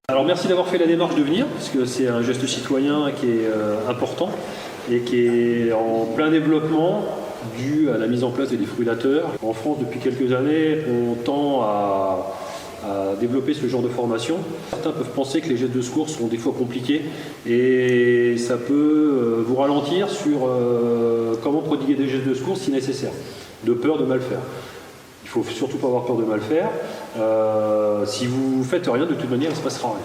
Alors merci d'avoir fait la démarche de venir, parce que c'est un geste citoyen qui est important et qui est en plein développement dû à la mise en place des défibrillateurs. En France, depuis quelques années, on tend à développer ce genre de formation. Certains peuvent penser que les gestes de secours sont des fois compliqués et ça peut vous ralentir sur comment prodiguer des gestes de secours si nécessaire, de peur de mal faire. Il ne faut surtout pas avoir peur de mal faire. Si vous ne faites rien, de toute manière, il ne se passera rien.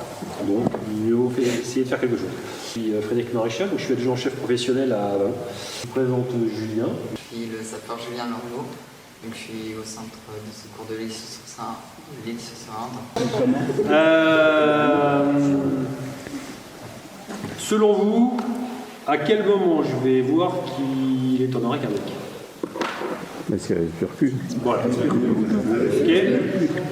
Donc, mieux vaut essayer de faire quelque chose. Je suis Frédéric Maréchal, je suis adjoint-chef professionnel à Avallon. Je vous présente Julien. Je suis le sapeur Julien Lormeau. Donc, je suis au centre de secours de l'Île-sur-Serein. Selon vous, à quel moment je vais voir qu'il est en arrêt cardiaque? Parce qu'elle respire plus. Voilà. Okay.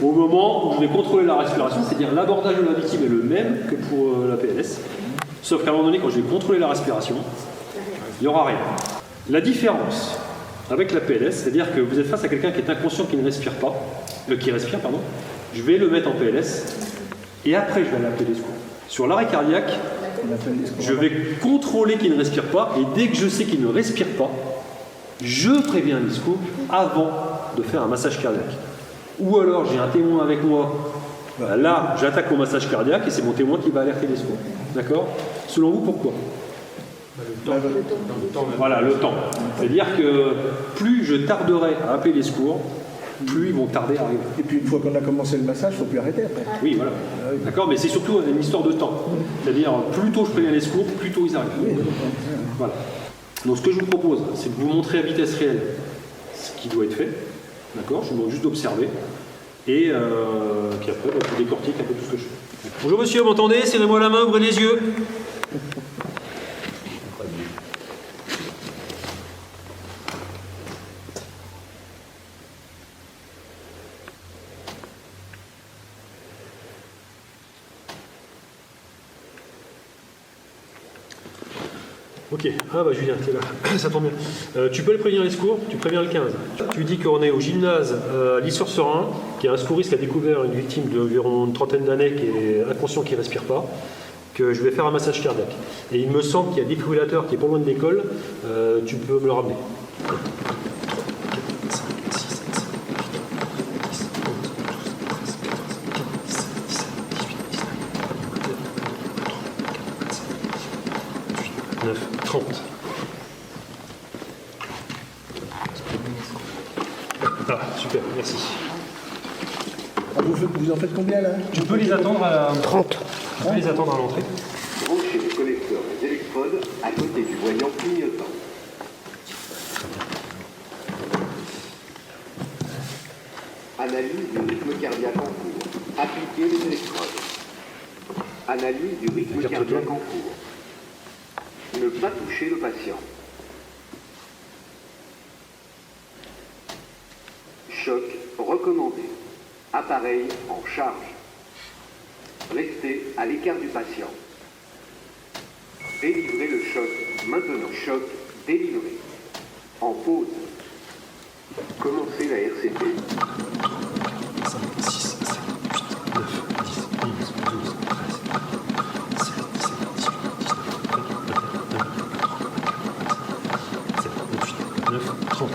Au moment où je vais contrôler la respiration, c'est-à-dire l'abordage de la victime est le même que pour la PLS, sauf qu'à un moment donné, quand je vais contrôler la respiration, il n'y aura rien. La différence avec la PLS, c'est-à-dire que vous êtes face à quelqu'un qui est inconscient, qui ne respire pas, je vais le mettre en PLS et après je vais aller appeler les secours. Sur l'arrêt cardiaque, je vais contrôler qu'il ne respire pas et dès que je sais qu'il ne respire pas, je préviens les secours avant de faire un massage cardiaque. Ou alors j'ai un témoin avec moi, là j'attaque au massage cardiaque et c'est mon témoin qui va alerter les secours. D'accord? Selon vous, pourquoi? Le temps. Voilà, le temps. C'est-à-dire que plus je tarderai à appeler les secours, plus ils vont tarder à arriver. Et puis une fois qu'on a commencé le massage, il ne faut plus arrêter après. Oui, voilà. D'accord, mais c'est surtout une histoire de temps. C'est-à-dire, plus tôt je préviens les secours, plus tôt ils arrivent. Oui. Voilà. Donc ce que je vous propose, c'est de vous montrer à vitesse réelle ce qui doit être fait. D'accord? Je vous demande juste d'observer. Et puis après, je vous décortique un peu tout ce que je fais. Bonjour monsieur, vous m'entendez? Serrez-moi la main, ouvrez les yeux. Ok, ah bah Julien, t'es là, ça tombe bien. Tu peux le prévenir les secours, tu préviens le 15. Tu dis qu'on est au gymnase à l'Île-sur-Serein, qui est un secouriste qui a découvert une victime d'environ une trentaine d'années qui est inconscient, qui ne respire pas, que je vais faire un massage cardiaque. Et il me semble qu'il y a un défibrillateur qui est pas loin de l'école, tu peux me le ramener. 9, 30. Ah, super, merci. Vous en faites combien là? Tu peux les attendre à 30. Tu peux les attendre à l'entrée. Branchez le collecteur des électrodes à côté du voyant clignotant. Analyse du rythme cardiaque en cours. Appliquez les électrodes. Analyse du rythme cardiaque en cours. Ne pas toucher le patient. Choc recommandé. Appareil en charge. Restez à l'écart du patient. Délivrez le choc maintenant. Choc délivré. En pause. Commencez la RCP. 5, 6, 7, 8, 9, 10, 11, 12, 13, 16, 17, 18, 19, 20, 21, 22, 23, 24, 25, 27, 28, 29, 30.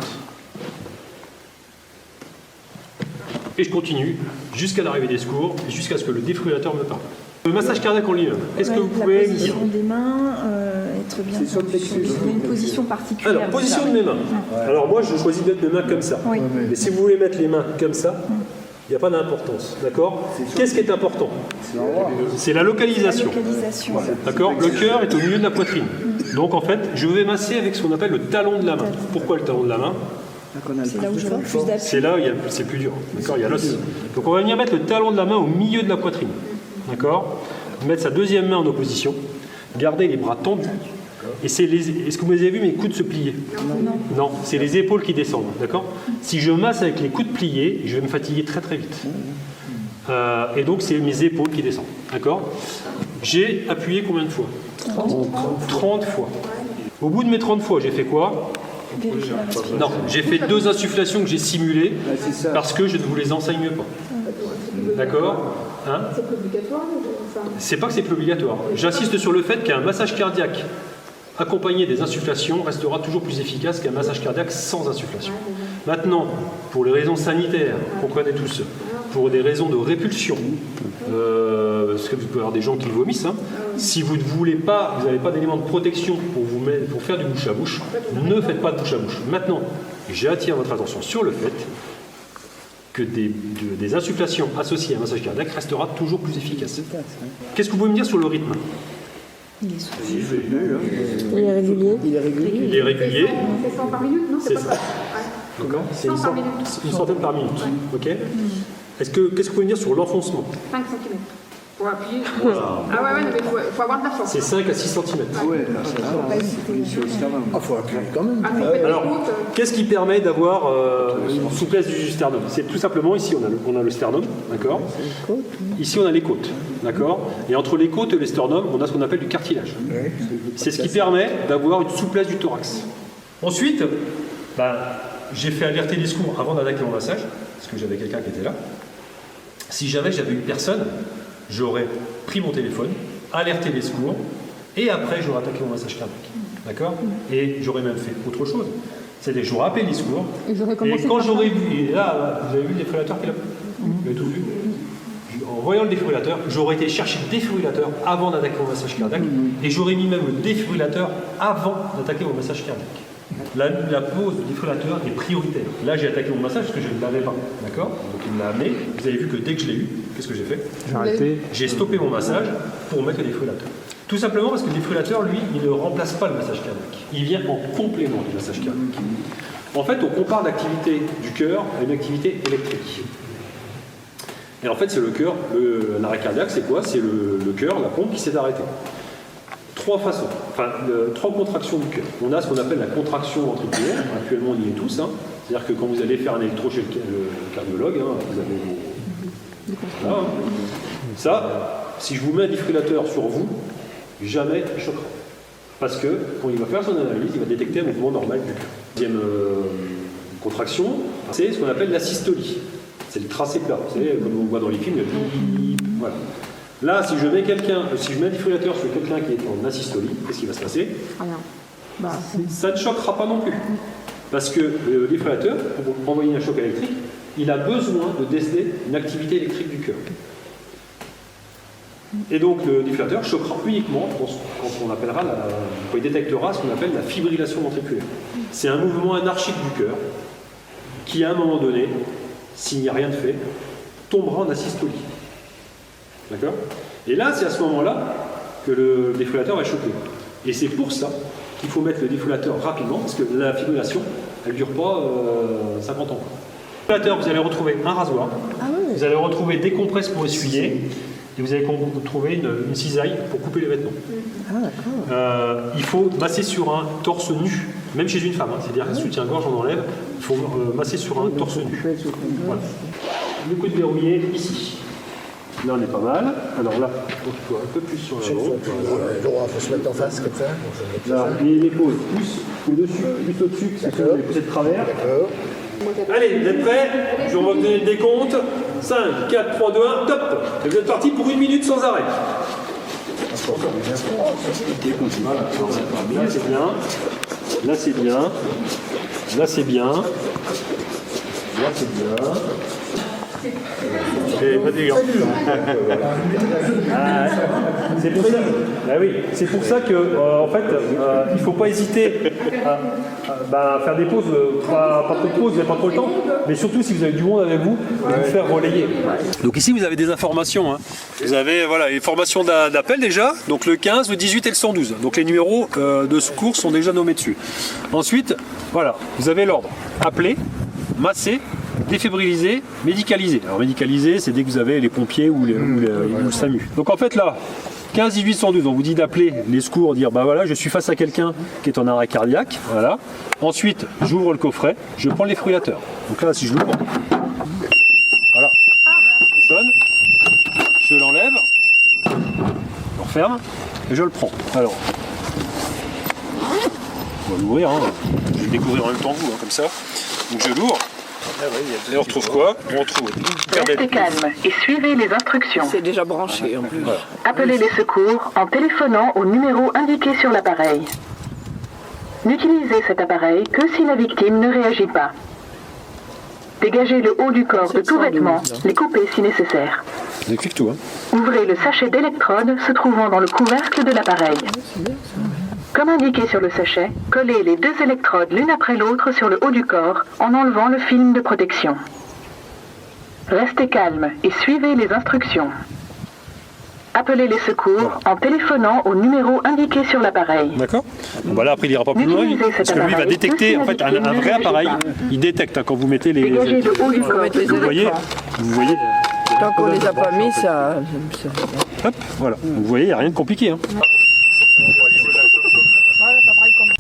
Et je continue jusqu'à l'arrivée des secours, jusqu'à ce que le défibrillateur me parle. Le massage cardiaque en lui-même, qu'est-ce que vous pouvez me dire? La position des mains, être bien sur le plexus. Il y a une position particulière. Alors, position de mes mains. Alors moi, je choisis de mettre mes mains comme ça. Oui. Mais si vous voulez mettre les mains comme ça, il n'y a pas d'importance. D'accord? Qu'est-ce qui est important? C'est la localisation. D'accord? Le cœur est au milieu de la poitrine. Donc en fait, je vais masser avec ce qu'on appelle le talon de la main. Pourquoi le talon de la main? C'est là où j'aurai le plus d'appui. C'est là où c'est plus dur. D'accord? Il y a l'os. Donc on va venir mettre le talon de la main au milieu de la poitrine. D'accord? Mettre sa deuxième main en opposition. Garder les bras tendus. Et c'est est-ce que vous avez vu mes coudes se plier? Non, c'est les épaules qui descendent. D'accord? Si je masse avec les coudes pliés, je vais me fatiguer très très vite. Et donc c'est mes épaules qui descendent. D'accord? J'ai appuyé combien de fois? 30 fois. Au bout de mes 30 fois, j'ai fait quoi? Vérifier la respiration. Non, j'ai fait 2 insufflations que j'ai simulées Ouais, c'est ça. parce que je ne vous les enseigne pas. D'accord, hein? C'est pas obligatoire, enfin, C'est pas que c'est plus obligatoire. J'insiste sur le fait qu'un massage cardiaque accompagné des insufflations restera toujours plus efficace qu'un massage cardiaque sans insufflation. Maintenant, pour les raisons sanitaires, qu'on connaît tous, pour des raisons de répulsion, parce que vous pouvez avoir des gens qui vomissent, hein, si vous ne voulez pas, vous n'avez pas d'élément de protection pour faire du bouche à bouche, ne faites pas de bouche à bouche. Maintenant, j'attire votre attention sur le fait que des insufflations associées à un massage cardiaque restera toujours plus efficace. Qu'est-ce que vous pouvez me dire sur le rythme? Il est sourd. Il est régulier. Il est régulier. Il est régulier. c'est 100 par minute, non? C'est pas C'est ça. ça. Ouais. D'accord. C'est 100 par minute. une centaine par minute. Ok. Qu'est-ce que vous pouvez me dire sur l'enfoncement? 5 cm. Pour appuyer. Ah ouais, mais il faut avoir de la force. C'est 5 à 6 cm. Ouais, ça va. Sur le sternum. Ah, faut appuyer quand même. Ah, mais Alors, écoute, qu'est-ce qui permet d'avoir une souplesse du sternum? C'est tout simplement, ici on a le sternum, d'accord? Ici on a les côtes, d'accord? Et entre les côtes et le sternum, on a ce qu'on appelle du cartilage. C'est ce qui permet d'avoir une souplesse du thorax. Ensuite, j'ai fait alerter les secours avant d'attaquer mon massage, parce que j'avais quelqu'un qui était là. Si jamais j'avais eu personne, j'aurais pris mon téléphone, alerté les secours, et après j'aurais attaqué mon massage cardiaque. D'accord? Et j'aurais même fait autre chose. C'est-à-dire j'aurais appelé les secours, Et j'aurais et commencé quand par j'aurais vu, et là, vous avez vu le défibrillateur qu'il a? Vous avez tout vu? En voyant le défibrillateur, j'aurais été chercher le défibrillateur avant d'attaquer mon massage cardiaque, et j'aurais mis même le défibrillateur avant d'attaquer mon massage cardiaque. La pause du défibrillateur est prioritaire. Là, j'ai attaqué mon massage parce que je ne l'avais pas. D'accord? Donc il me l'a amené. Vous avez vu que dès que je l'ai eu, qu'est-ce que j'ai fait? J'ai arrêté. J'ai stoppé mon massage pour mettre le défibrillateur. Tout simplement parce que le défibrillateur, lui, il ne remplace pas le massage cardiaque. Il vient en complément du massage cardiaque. En fait, on compare l'activité du cœur à une activité électrique. Et en fait, c'est le cœur, l'arrêt cardiaque, c'est quoi? C'est le cœur, la pompe qui s'est arrêtée. 3 façons, enfin 3 contractions du cœur. On a ce qu'on appelle la contraction ventriculaire, actuellement on y est tous, hein. C'est-à-dire que quand vous allez faire un électro chez le cardiologue, hein, vous avez vos... Voilà, hein. Ça, si je vous mets un défibrillateur sur vous, jamais il choquera. Parce que quand il va faire son analyse, il va détecter un mouvement normal du cœur. Deuxième contraction, c'est ce qu'on appelle la systolie. C'est le tracé plat, vous savez, comme on voit dans les films, voilà. Là, si je mets un défibrillateur sur quelqu'un qui est en asystolie, qu'est-ce qui va se passer? Rien. Ça ne choquera pas non plus. Parce que le défibrillateur, pour envoyer un choc électrique, il a besoin de déceler une activité électrique du cœur. Et donc le défibrillateur choquera uniquement quand on appellera quand il détectera ce qu'on appelle la fibrillation ventriculaire. C'est un mouvement anarchique du cœur qui, à un moment donné, s'il n'y a rien de fait, tombera en asystolie. D'accord? Et là, c'est à ce moment-là que le défibrillateur est choqué. Et c'est pour ça qu'il faut mettre le défibrillateur rapidement, parce que la fibrillation, elle ne dure pas 50 ans. Le défibrillateur, vous allez retrouver un rasoir, vous allez retrouver des compresses pour essuyer, et vous allez retrouver une cisaille pour couper les vêtements. Il faut masser sur un torse nu, même chez une femme, hein, c'est-à-dire un soutien-gorge, on enlève, il faut masser sur un torse nu. Voilà. Le coude verrouillé ici. Là, on est pas mal. Alors là, on peut un peu plus sur l'avant. Il faut se mettre en face comme ça. Là, l'épaule plus au-dessus, plus au-dessus, c'est que vous êtes de travers. Allez, vous êtes prêts? Je vais vous donner le décompte. 5, 4, 3, 2, 1, top! Et vous êtes parti pour 1 minute sans arrêt. Là, c'est bien. Là, c'est bien. Là, c'est bien. Là, c'est bien. C'est fatigant. C'est pour ça. Bah oui, c'est pour ça que en fait, il ne faut pas hésiter à faire des pauses, pas trop de pauses, vous n'avez pas trop le temps, mais surtout si vous avez du monde avec vous, vous faire relayer. Donc ici vous avez des informations. Hein. Vous avez les formations d'appel déjà, donc le 15, le 18 et le 112. Donc les numéros de secours sont déjà nommés dessus. Ensuite, voilà, vous avez l'ordre appeler, masser, défibriliser, médicaliser. Alors médicaliser, c'est dès que vous avez les pompiers ou le SAMU. Donc en fait là, 15, 18, 112, on vous dit d'appeler les secours, dire bah voilà, je suis face à quelqu'un qui est en arrêt cardiaque, voilà. Ensuite, j'ouvre le coffret, je prends le défibrillateur. Donc là, si je l'ouvre, voilà, ça sonne, je l'enlève, je referme et je le prends. Alors, on va l'ouvrir, hein. découvrir en même temps que vous, hein, comme ça. Donc je l'ouvre. Et on retrouve quoi? On retrouve une paire Restez calme et suivez les instructions. C'est déjà branché en plus. Voilà. Appelez les secours en téléphonant au numéro indiqué sur l'appareil. N'utilisez cet appareil que si la victime ne réagit pas. Dégagez le haut du corps de tout vêtement, les couper si nécessaire. Ça explique tout, hein. Ouvrez le sachet d'électrodes se trouvant dans le couvercle de l'appareil. Comme indiqué sur le sachet, collez les 2 électrodes l'une après l'autre sur le haut du corps en enlevant le film de protection. Restez calme et suivez les instructions. Appelez les secours en téléphonant au numéro indiqué sur l'appareil. D'accord. Bon, bah là, après, il ira pas plus loin, parce que lui, il va détecter, en fait, un vrai appareil. Il détecte hein, quand vous mettez les... Dégagez le haut du corps. Vous voyez... Tant qu'on les a pas mis, ça... Hop, voilà. Vous voyez, il n'y a rien de compliqué. Hein. Voilà, ça paraît comme...